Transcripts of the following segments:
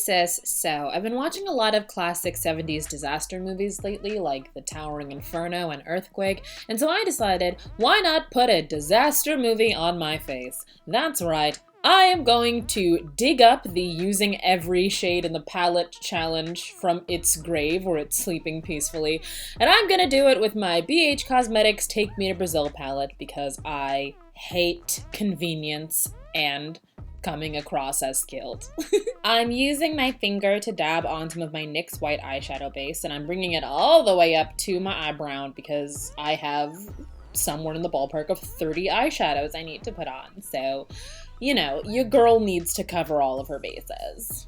sis, so I've been watching a lot of classic 70s disaster movies lately, like The Towering Inferno and Earthquake, and so I decided, why not put a disaster movie on my face? That's right, I am going to dig up the using every shade in the palette challenge from its grave where it's sleeping peacefully, and I'm gonna do it with my BH Cosmetics Take Me to Brazil palette because I hate convenience and coming across as skilled. I'm using my finger to dab on some of my NYX white eyeshadow base, and I'm bringing it all the way up to my eyebrow because I have somewhere in the ballpark of 30 eyeshadows I need to put on. So, you know, your girl needs to cover all of her bases.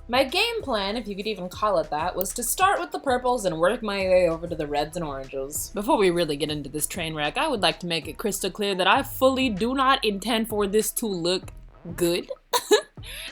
My game plan, if you could even call it that, was to start with the purples and work my way over to the reds and oranges. Before we really get into this train wreck, I would like to make it crystal clear that I fully do not intend for this to look good.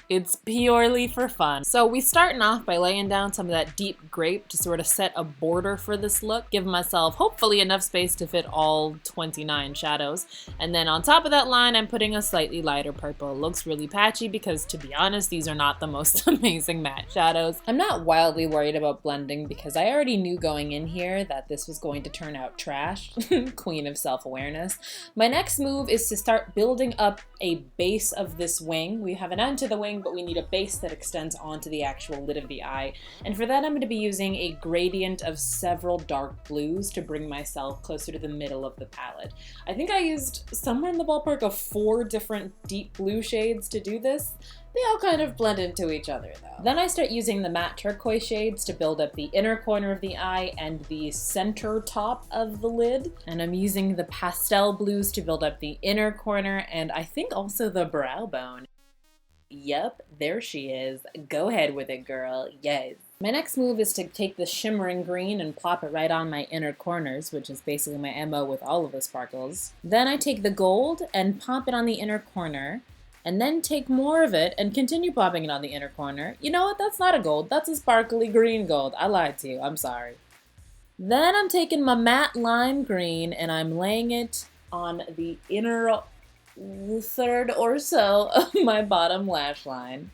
It's purely for fun. So we starting off by laying down some of that deep grape to sort of set a border for this look, give myself hopefully enough space to fit all 29 shadows. And then on top of that line, I'm putting a slightly lighter purple. It looks really patchy because, to be honest, these are not the most amazing matte shadows. I'm not wildly worried about blending because I already knew going in here that this was going to turn out trash. Queen of self-awareness. My next move is to start building up a base of this wing. We have an end to the wing, but we need a base that extends onto the actual lid of the eye. And for that, I'm going to be using a gradient of several dark blues to bring myself closer to the middle of the palette. I think I used somewhere in the ballpark of 4 different deep blue shades to do this. They all kind of blend into each other though. Then I start using the matte turquoise shades to build up the inner corner of the eye and the center top of the lid. And I'm using the pastel blues to build up the inner corner and I think also the brow bone. Yep, there she is. Go ahead with it, girl. Yes. My next move is to take the shimmering green and plop it right on my inner corners, which is basically my MO with all of the sparkles. Then I take the gold and pop it on the inner corner, and then take more of it and continue popping it on the inner corner. You know what? That's not a gold. That's a sparkly green gold. I lied to you. I'm sorry. Then I'm taking my matte lime green and I'm laying it on the inner third or so of my bottom lash line.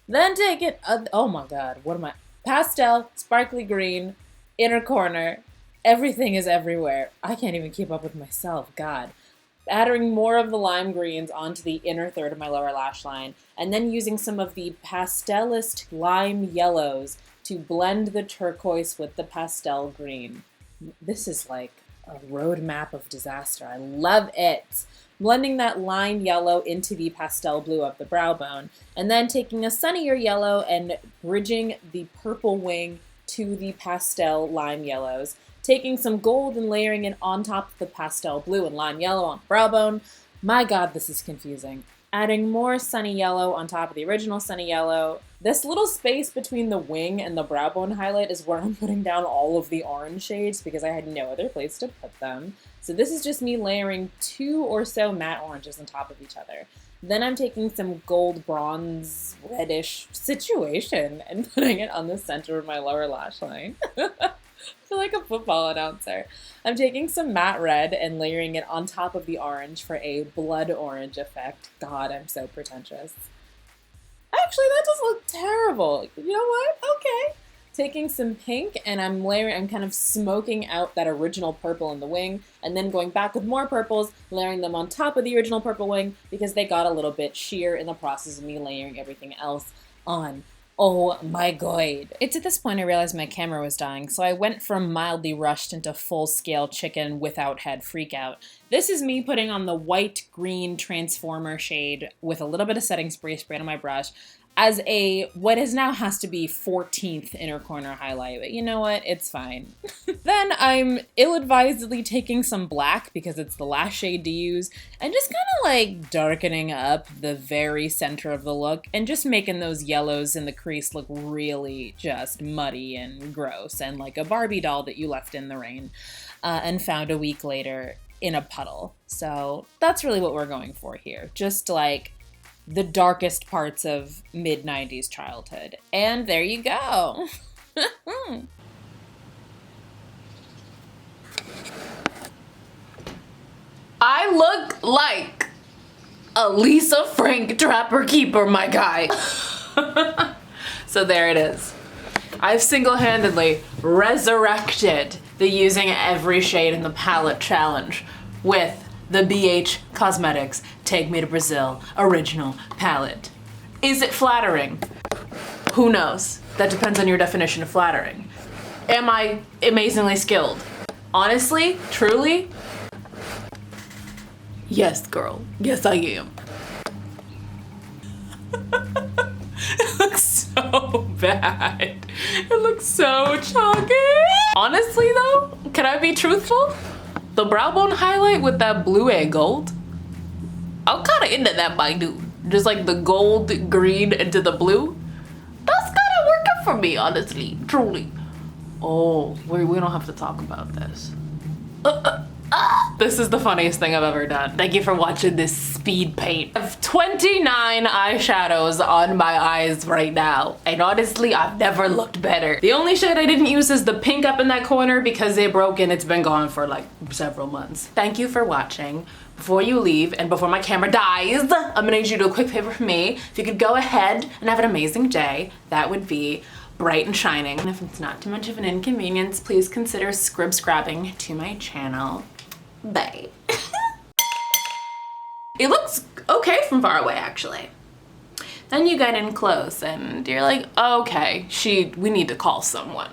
Then take it, oh my god, what am I? Pastel, sparkly green, inner corner, everything is everywhere. I can't even keep up with myself, god. Adding more of the lime greens onto the inner third of my lower lash line, and then using some of the pastelist lime yellows to blend the turquoise with the pastel green. This is like a roadmap of disaster. I love it. Blending that lime yellow into the pastel blue of the brow bone, and then taking a sunnier yellow and bridging the purple wing to the pastel lime yellows, taking some gold and layering it on top of the pastel blue and lime yellow on the brow bone. My god, this is confusing. Adding more sunny yellow on top of the original sunny yellow. This little space between the wing and the brow bone highlight is where I'm putting down all of the orange shades because I had no other place to put them. So this is just me layering 2 or so matte oranges on top of each other. Then I'm taking some gold bronze reddish situation and putting it on the center of my lower lash line. I feel like a football announcer. I'm taking some matte red and layering it on top of the orange for a blood orange effect. God, I'm so pretentious. Actually, that does look terrible. You know what? Okay. Taking some pink and I'm kind of smoking out that original purple in the wing and then going back with more purples, layering them on top of the original purple wing because they got a little bit sheer in the process of me layering everything else on. Oh my god. It's at this point I realized my camera was dying, so I went from mildly rushed into full-scale chicken without head freakout. This is me putting on the white-green transformer shade with a little bit of setting spray sprayed on my brush as a, what is now has to be 14th inner corner highlight, but you know what, it's fine. Then I'm ill-advisedly taking some black, because it's the last shade to use, and just kind of like darkening up the very center of the look, and just making those yellows in the crease look really just muddy and gross, and like a Barbie doll that you left in the rain, and found a week later in a puddle. So that's really what we're going for here, just like the darkest parts of mid-90s childhood. And there you go. I look like a Lisa Frank Trapper Keeper, my guy. So there it is. I've single-handedly resurrected the using every shade in the palette challenge with the BH Cosmetics Take Me to Brazil original palette. Is it flattering? Who knows? That depends on your definition of flattering. Am I amazingly skilled? Honestly, truly, yes, girl. Yes, I am. It looks so bad. It looks so chalky. Honestly though, can I be truthful? The brow bone highlight with that blue and gold, I'm kind of into that, my dude. Just like the gold green into the blue. That's kind of working for me, honestly, truly. Oh, we don't have to talk about this. This is the funniest thing I've ever done. Thank you for watching this speed paint. I have 29 eyeshadows on my eyes right now, and honestly, I've never looked better. The only shade I didn't use is the pink up in that corner because it broke and it's been gone for like several months. Thank you for watching. Before you leave and before my camera dies, I'm gonna need you to do a quick favor for me. If you could go ahead and have an amazing day, that would be bright and shining. And if it's not too much of an inconvenience, please consider subscribing to my channel. Bye. It looks okay from far away, actually. Then you get in close and you're like, okay, we need to call someone.